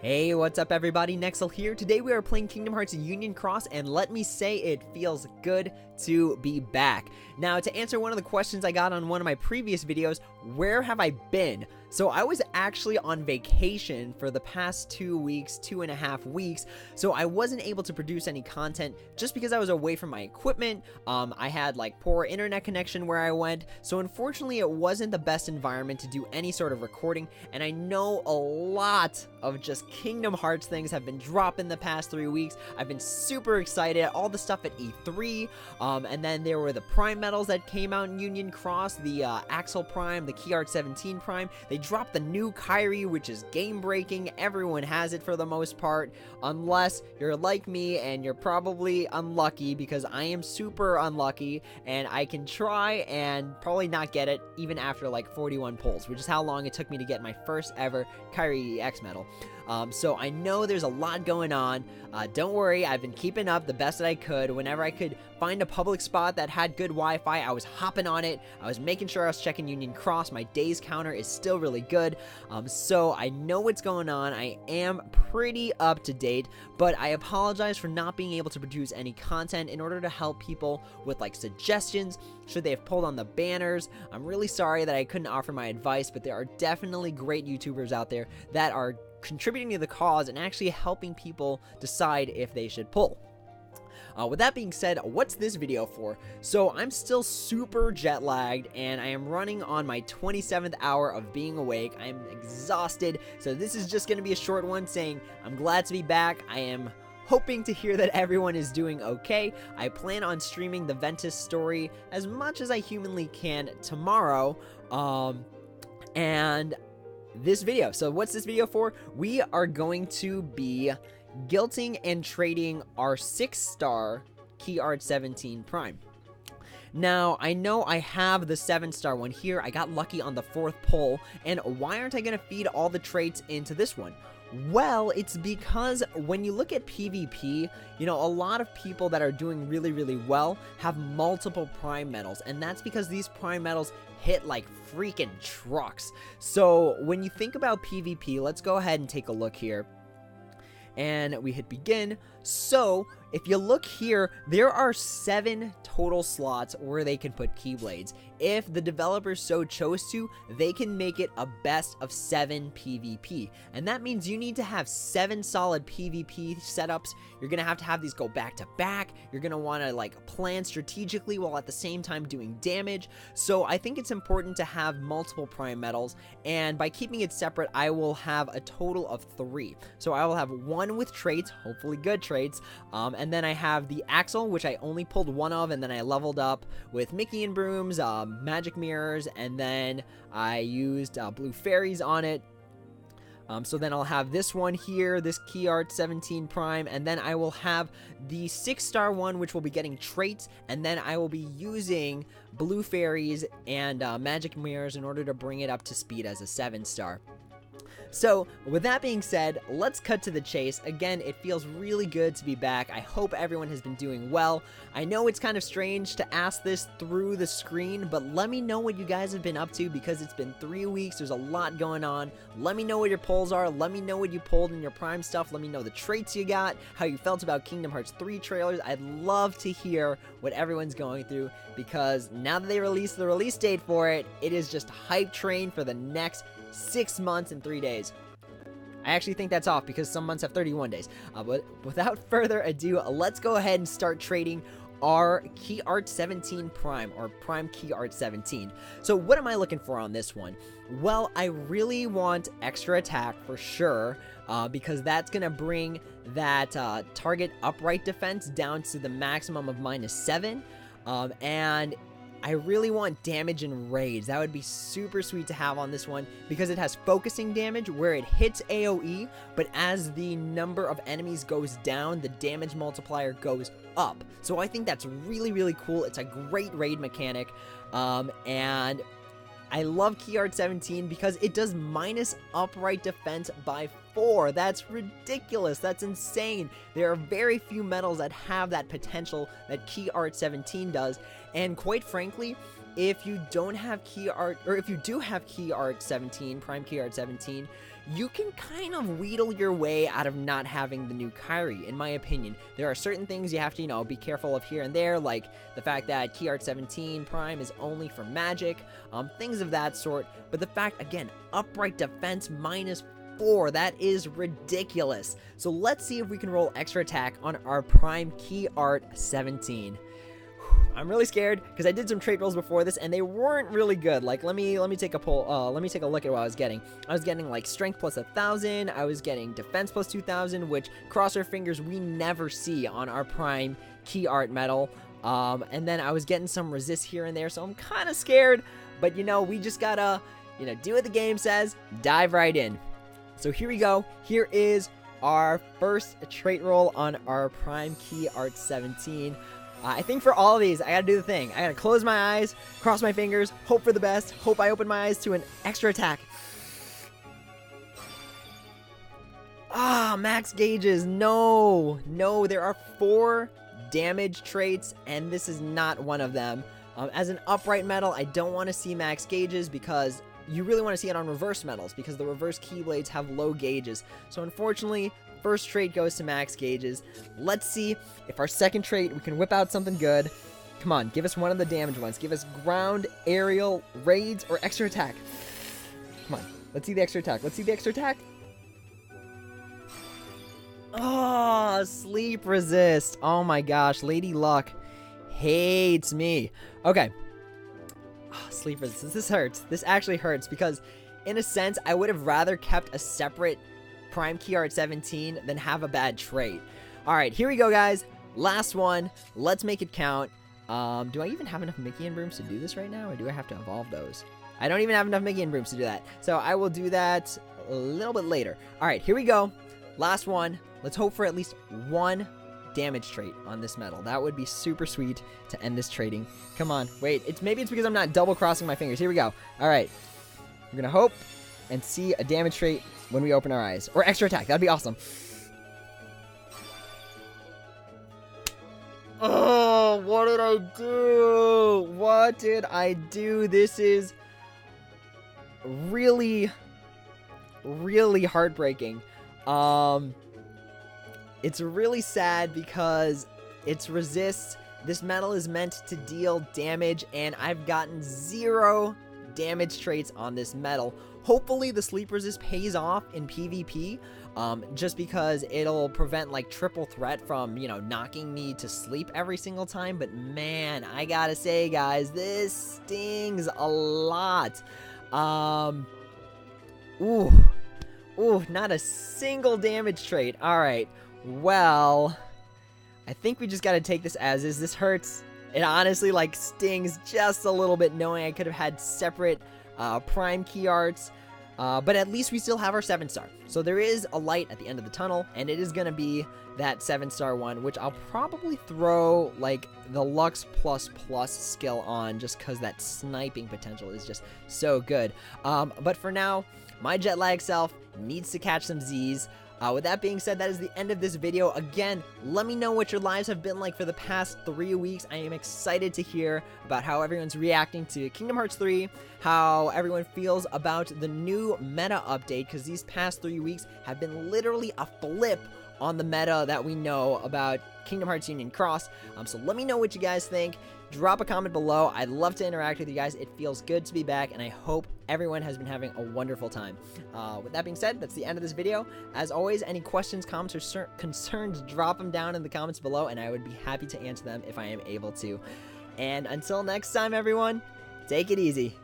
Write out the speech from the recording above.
Hey, what's up everybody, Nexel here. Today we are playing Kingdom Hearts Union Cross, and let me say it feels good to be back. Now, to answer one of the questions I got on one of my previous videos, where have I been? So I was actually on vacation for the past 2 weeks, 2.5 weeks, so I wasn't able to produce any content just because I was away from my equipment. I had like poor internet connection where I went, so unfortunately it wasn't the best environment to do any sort of recording, and I know a lot of just Kingdom Hearts things have been dropping the past 3 weeks. I've been super excited, all the stuff at E3, and then there were the Prime medals that came out in Union Cross, the Axel Prime, the KHUX 17 Prime. They dropped the new Kyrie, which is game-breaking. Everyone has it for the most part, unless you're like me and you're probably unlucky, because I am super unlucky, and I can try and probably not get it even after like 41 pulls, which is how long it took me to get my first ever Kyrie EX medal. So I know there's a lot going on. Don't worry, I've been keeping up the best that I could. Whenever I could find a public spot that had good Wi-Fi, I was hopping on it. I was making sure I was checking Union Cross. My days counter is still really good. So I know what's going on. I am pretty up to date, but I apologize for not being able to produce any content in order to help people with like suggestions should they have pulled on the banners. I'm really sorry that I couldn't offer my advice, but there are definitely great YouTubers out there that are contributing to the cause and actually helping people decide if they should pull. With that being said, what's this video for? So I'm still super jet lagged, and I am running on my 27th hour of being awake. I am exhausted, so this is just going to be a short one saying I'm glad to be back. I am hoping to hear that everyone is doing okay. I plan on streaming the Ventus story as much as I humanly can tomorrow, and this video. So what's this video for? We are going to be guilting and trading our 6-star KHUX 17 Prime. Now, I know I have the 7-star one here. I got lucky on the 4th pull, and why aren't I going to feed all the traits into this one? Well, it's because when you look at PvP, you know, a lot of people that are doing really, really well have multiple Prime medals, and that's because these Prime medals hit like freaking trucks. So when you think about PvP, let's go ahead and take a look here. And we hit begin. So if you look here, there are 7 total slots where they can put Keyblades. If the developers so chose to, they can make it a best of 7 PvP. And that means you need to have 7 solid PvP setups. You're going to have these go back to back. You're going to want to like plan strategically while at the same time doing damage. So I think it's important to have multiple Prime medals. And by keeping it separate, I will have a total of 3. So I will have 1 with traits, hopefully good traits. And then I have the Axel, which I only pulled 1 of, and then I leveled up with Mickey and Brooms, magic mirrors, and then I used blue fairies on it. So then I'll have this one here, this KHUX 17 Prime, and then I will have the 6-star one, which will be getting traits, and then I will be using blue fairies and magic mirrors in order to bring it up to speed as a 7-star. So, with that being said, let's cut to the chase. Again, it feels really good to be back. I hope everyone has been doing well. I know it's kind of strange to ask this through the screen, but let me know what you guys have been up to, because it's been 3 weeks. There's a lot going on. Let me know what your polls are. Let me know what you pulled in your Prime stuff. Let me know the traits you got, how you felt about Kingdom Hearts 3 trailers. I'd love to hear what everyone's going through, because now that they released the release date for it, it is just hype train for the next 6 months and 3 days. I actually think that's off, because some months have 31 days. But without further ado, let's go ahead and start trading our KHUX 17 Prime, or Prime KHUX 17. So what am I looking for on this one? Well, I really want extra attack for sure, because that's going to bring that target upright defense down to the maximum of -7. And I really want damage and raids. That would be super sweet to have on this one, because it has focusing damage where it hits AoE, but as the number of enemies goes down, the damage multiplier goes up. So I think that's really, really cool. It's a great raid mechanic, and I love KHUX 17 because it does minus upright defense by 4. That's ridiculous. That's insane. There are very few medals that have that potential that KHUX 17 does. And quite frankly, if you don't have key art, or if you do have key art 17, prime key art 17, you can kind of wheedle your way out of not having the new Kyrie, in my opinion. There are certain things you have to, you know, be careful of here and there, like the fact that key art 17 prime is only for magic, things of that sort. But the fact, again, upright defense -4, that is ridiculous. So let's see if we can roll extra attack on our prime key art 17. I'm really scared because I did some trait rolls before this and they weren't really good. Like, let me take a let me take a look at what I was getting. I was getting like strength plus 1,000. I was getting defense plus 2,000, which, cross our fingers, we never see on our prime key art medal. And then I was getting some resist here and there, so I'm kind of scared. But you know, we just gotta, you know, do what the game says, dive right in. So here we go. Here is our first trait roll on our prime key art 17. I think for all of these, I gotta do the thing. I gotta close my eyes, cross my fingers, hope for the best, hope I open my eyes to an extra attack. Ah, max gauges. No, there are 4 damage traits, and this is not one of them. As an upright medal, I don't want to see max gauges because you really want to see it on reverse medals because the reverse keyblades have low gauges. So unfortunately, first trait goes to max gauges. Let's see if our second trait, we can whip out something good. Come on, give us one of the damage ones. Give us ground, aerial, raids, or extra attack. Come on, let's see the extra attack. Let's see the extra attack. Oh, sleep resist. Oh my gosh, Lady Luck hates me. Okay. Oh, sleep resist. This hurts. This actually hurts because, in a sense, I would have rather kept a separate prime key art 17 than have a bad trait. All right, here we go, guys. Last one. Let's make it count. Do I even have enough Mickey and Brooms to do this right now, or do I have to evolve those? I don't even have enough Mickey and Brooms to do that, so I will do that a little bit later. All right, here we go. Last one. Let's hope for at least 1 damage trait on this medal. That would be super sweet to end this trading. Come on, wait. Maybe it's because I'm not double crossing my fingers. Here we go. All right, we're gonna hope and see a damage trait when we open our eyes, or extra attack. That'd be awesome. Oh, what did I do? What did I do? This is really, really heartbreaking. It's really sad because it's resist. This medal is meant to deal damage, and I've gotten 0 damage traits on this medal. Hopefully the sleep resist pays off in PvP, just because it'll prevent like triple threat from, you know, knocking me to sleep every single time. But man, I gotta say, guys, this stings a lot. Ooh, not a single damage trait. All right, well, I think we just gotta take this as is. This hurts. It honestly like stings just a little bit knowing I could have had separate prime key arts, but at least we still have our 7-star. So there is a light at the end of the tunnel, and it is going to be that 7-star one, which I'll probably throw like the Lux plus skill on just because that sniping potential is just so good. But for now, my jet lag self needs to catch some Z's. With that being said, that is the end of this video. Again, let me know what your lives have been like for the past 3 weeks. I am excited to hear about how everyone's reacting to Kingdom Hearts 3, how everyone feels about the new meta update, because these past 3 weeks have been literally a flip on the meta that we know about Kingdom Hearts Union Cross. So let me know what you guys think. Drop a comment below. I'd love to interact with you guys. It feels good to be back, and I hope everyone has been having a wonderful time. With that being said, that's the end of this video. As always, any questions, comments, or concerns, drop them down in the comments below, and I would be happy to answer them if I am able to. And until next time, everyone, take it easy.